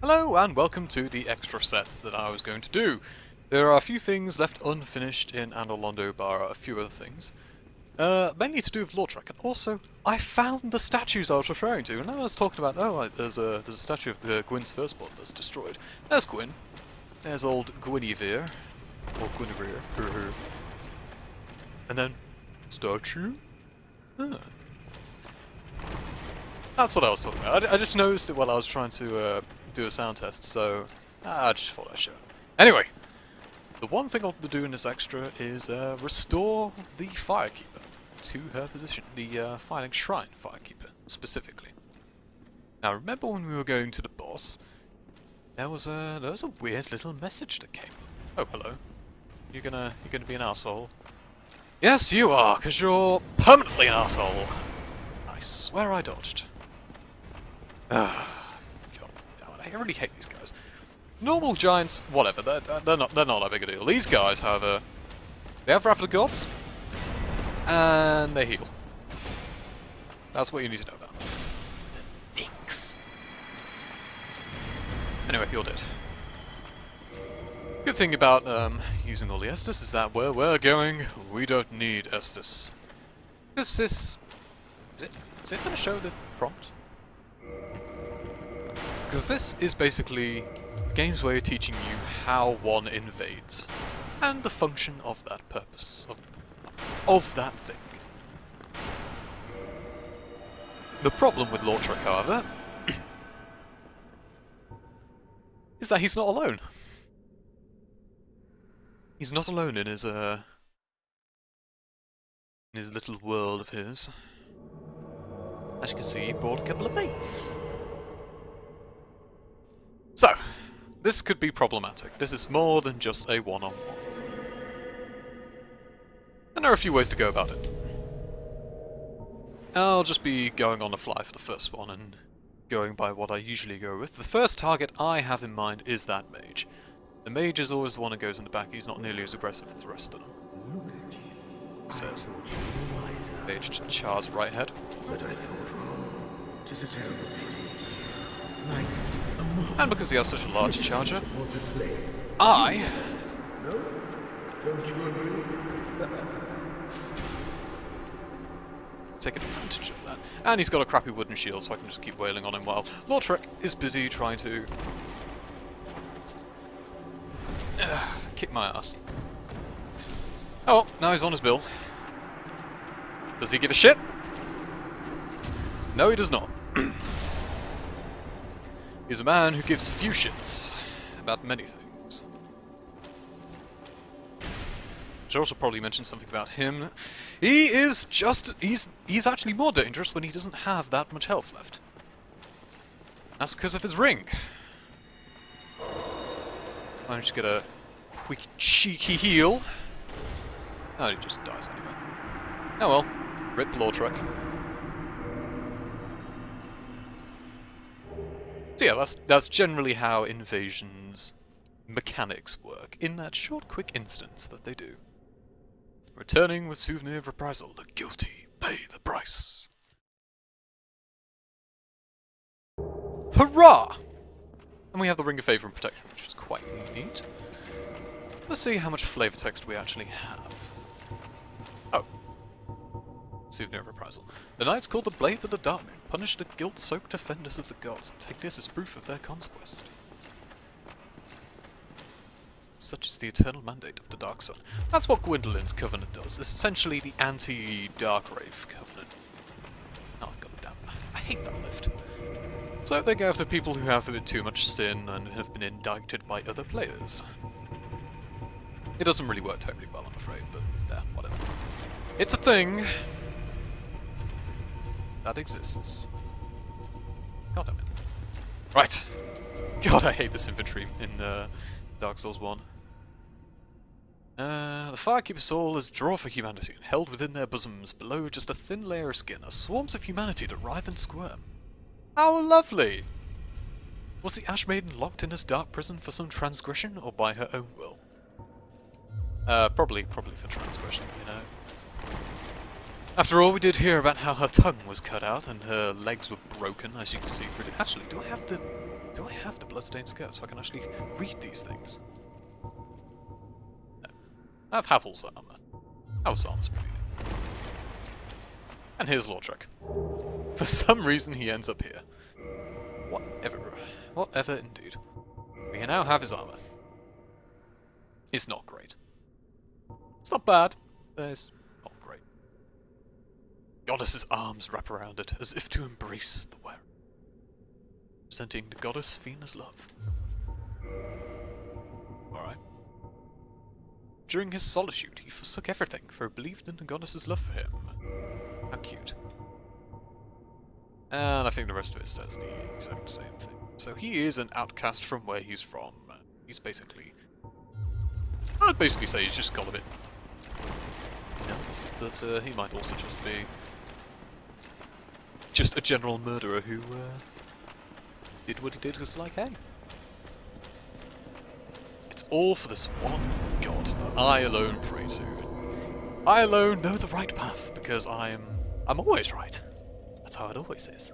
Hello and welcome to the extra set that I was going to do. There are a few things left unfinished in Anor Londo bar a few other things. Mainly to do with Lautrec, and also I found the statues I was referring to, and I was talking about, there's a statue of the Gwyn's firstborn that's destroyed. There's Gwyn. There's old Guinevere. Or Guinevere. And then, statue? Huh. That's what I was talking about. I just noticed it while I was trying to do a sound test, so I just thought I'd show. Anyway, the one thing I'll do in this extra is restore the Firekeeper to her position, the Filing Shrine Firekeeper specifically. Now remember when we were going to the boss, there was a weird little message that came. Oh hello, you're gonna be an asshole. Yes you are, 'cause you're permanently an asshole. I swear I dodged. God damn it, I really hate these guys. Normal giants, whatever, they're not that big a deal. These guys, however, they have Wrath of the Gods, and they heal. That's what you need to know about. The dinks. Anyway, you're dead. Good thing about using all the Estus is that where we're going, we don't need Estus. Because this... Is it going to show the prompt? Because this is basically the game's way of teaching you how one invades, and the function of that purpose, of that thing. The problem with Lautrec, however, is that he's not alone. He's not alone in his little world of his. As you can see, he brought a couple of mates. So, this could be problematic. This is more than just a one-on-one. And there are a few ways to go about it. I'll just be going on the fly for the first one and going by what I usually go with. The first target I have in mind is that mage. The mage is always the one that goes in the back. He's not nearly as aggressive as the rest of them. He says. Mage chars right head. That I thought wrong. 'Tis a terrible pity. Like a moth. And because he has such a large charger, Towards a flame. I... No? Don't you agree? taking advantage of that. And he's got a crappy wooden shield, so I can just keep wailing on him while Lautrec is busy trying to... kick my ass. Oh well, now he's on his bill. Does he give a shit? No, he does not. He's a man who gives few shits about many things. Should also probably mention something about him. He is just... he's actually more dangerous when he doesn't have that much health left. That's because of his ring. I'll just get a quick cheeky heal. Oh, he just dies anyway. Oh well. Rip Lautrec. So yeah, that's generally how invasions mechanics work, in that short, quick instance that they do. Returning with souvenir of reprisal, the guilty pay the price. Hurrah! And we have the Ring of Favour and Protection, which is quite neat. Let's see how much flavor text we actually have. Oh. Souvenir of reprisal. The knights called the Blades of the Dark punish the guilt-soaked offenders of the gods and take this as proof of their conquest. Such is the eternal mandate of the Dark Sun. That's what Gwendolyn's Covenant does. It's essentially the anti-Dark Covenant. Oh, goddamn. I hate that lift. So they go after people who have a bit too much sin and have been indicted by other players. It doesn't really work terribly well, I'm afraid, but yeah, whatever. It's a thing that exists. God damn it. Right. God, I hate this infantry in Dark Souls 1. The Firekeeper's soul is draw for humanity, and held within their bosoms, below just a thin layer of skin, are swarms of humanity that writhe and squirm. How lovely! Was the Ash Maiden locked in this dark prison for some transgression, or by her own will? Probably for transgression, you know. After all, we did hear about how her tongue was cut out and her legs were broken, as you can see through the... Actually, do I have the Do I have the bloodstained skirt so I can actually read these things? No. I have Havel's armor. Havel's armor's pretty good. And here's Lautrec. For some reason he ends up here. Whatever. Whatever indeed. We can now have his armor. It's not great. It's not bad, but it's not great. Goddess's arms wrap around it, as if to embrace the wearer. Presenting the goddess Thena's love. Alright. During his solitude, he forsook everything, for he believed in the goddess's love for him. How cute. And I think the rest of it says the exact same thing. So he is an outcast from where he's from. He's basically... I'd basically say he's just got a bit nuts, but he might also just be... just a general murderer who did what he did because, like, hey... It's all for this one god that I alone pray to. I alone know the right path, because I'm always right. That's how it always is.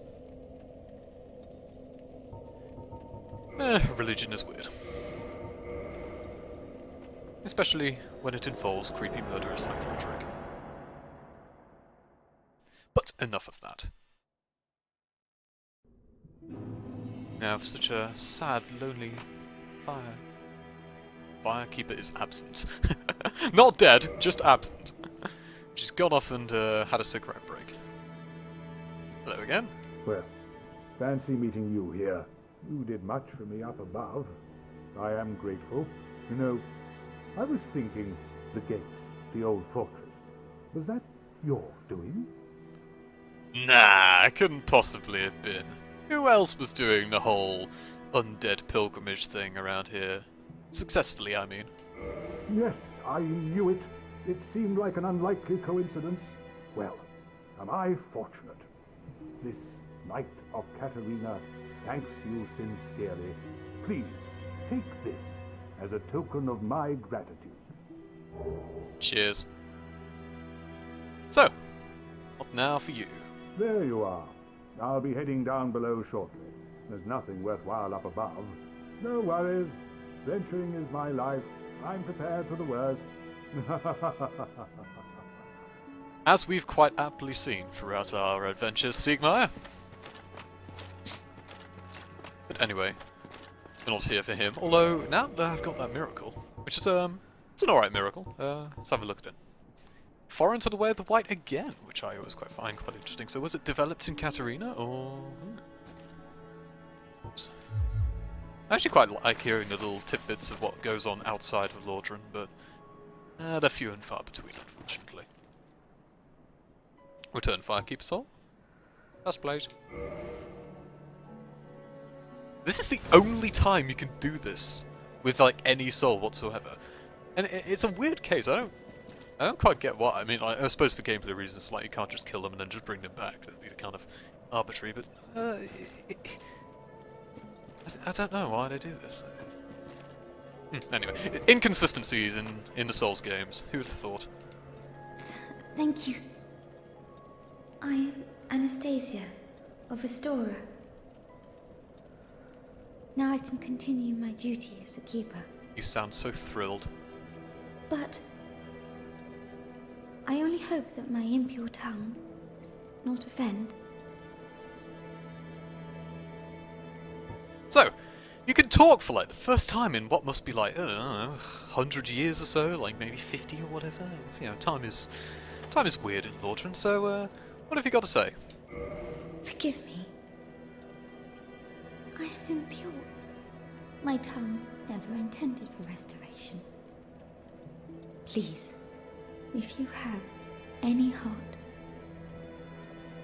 Religion is weird. Especially when it involves creepy murderers like Lautrec. But enough of that. Now for such a sad, lonely firekeeper is absent. Not dead, just absent. She's gone off and had a cigarette break. Hello again. Well, fancy meeting you here. You did much for me up above. I am grateful. You know, I was thinking the gates, the old fortress. Was that your doing? Nah, couldn't possibly have been. Who else was doing the whole undead pilgrimage thing around here? Successfully, I mean. Yes, I knew it. It seemed like an unlikely coincidence. Well, am I fortunate? This Knight of Katarina thanks you sincerely. Please, take this as a token of my gratitude. Cheers. So, what now for you? There you are. I'll be heading down below shortly. There's nothing worthwhile up above. No worries. Venturing is my life. I'm prepared for the worst. As we've quite aptly seen throughout our adventures, Siegmeyer. But anyway, we're not here for him. Although, now that I've got that miracle, which is, it's an alright miracle. Let's have a look at it. Foreign to the way of the white again, which I always find quite interesting. So was it developed in Katarina, or... Oops. I actually quite like hearing the little tidbits of what goes on outside of Lautrec, but they're few and far between, unfortunately. Return Firekeeper Soul. That's pleasure. This is the only time you can do this with, like, any soul whatsoever. And it's a weird case. I don't quite get why. I mean, I suppose for gameplay reasons, like, you can't just kill them and then just bring them back. That'd be kind of arbitrary, but I don't know why they do this. Anyway, inconsistencies in the Souls games. Who would have thought? Thank you. I am Anastasia, of Astora. Now I can continue my duty as a keeper. You sound so thrilled. But I only hope that my impure tongue does not offend. So, you can talk for, like, the first time in what must be, like, I don't know, 100 years or so, like maybe 50 or whatever. You know, time is weird in Lautrec, so, what have you got to say? Forgive me. I am impure. My tongue never intended for restoration. Please, if you have any heart,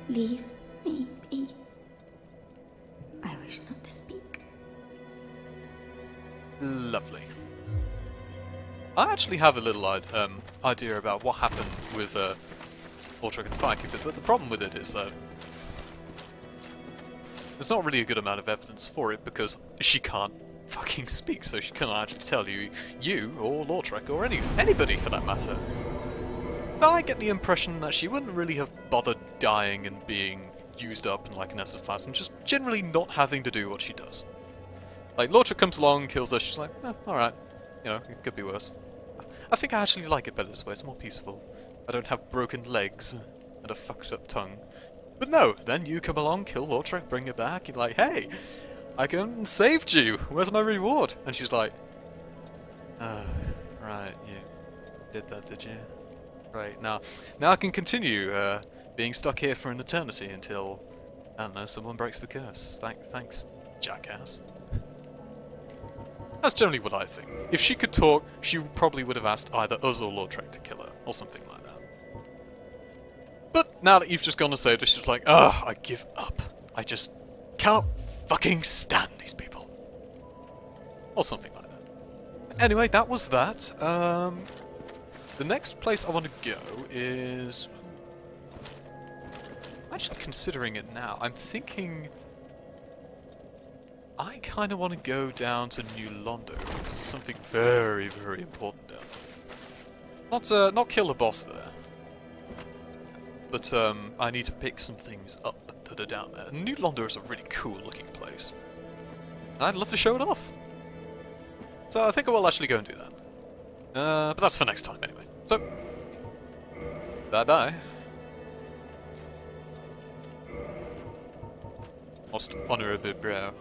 leave me be. I wish not to speak. Lovely. I actually have a little idea about what happened with Lautrec and Firekeeper, but the problem with it is that there's not really a good amount of evidence for it because she can't fucking speak, so she can't actually tell you or Lautrec or anybody for that matter. But I get the impression that she wouldn't really have bothered dying and being used up in like an acid flask and just generally not having to do what she does. Like, Lautrec comes along, kills her, she's like, alright. You know, it could be worse. I think I actually like it better this way, it's more peaceful. I don't have broken legs and a fucked up tongue. But no, then you come along, kill Lautrec, bring her back, you're like, hey, I came and saved you, where's my reward? And she's like, right, you did that, did you? Right, now I can continue being stuck here for an eternity until, I don't know, someone breaks the curse. Thanks, jackass. That's generally what I think. If she could talk, she probably would have asked either us or Lautrec to kill her, or something like that. But now that you've just gone and saved her, she's like, ugh, I give up. I just cannot fucking stand these people. Or something like that. Anyway, that was that. The next place I want to go is... I'm actually considering it now. I'm thinking... I kind of want to go down to New Londo, because there's something very, very important down there. Not kill the boss there. But, I need to pick some things up that are down there. New Londo is a really cool looking place. And I'd love to show it off. So I think I will actually go and do that. But that's for next time anyway. So, bye-bye. Most honorable bro.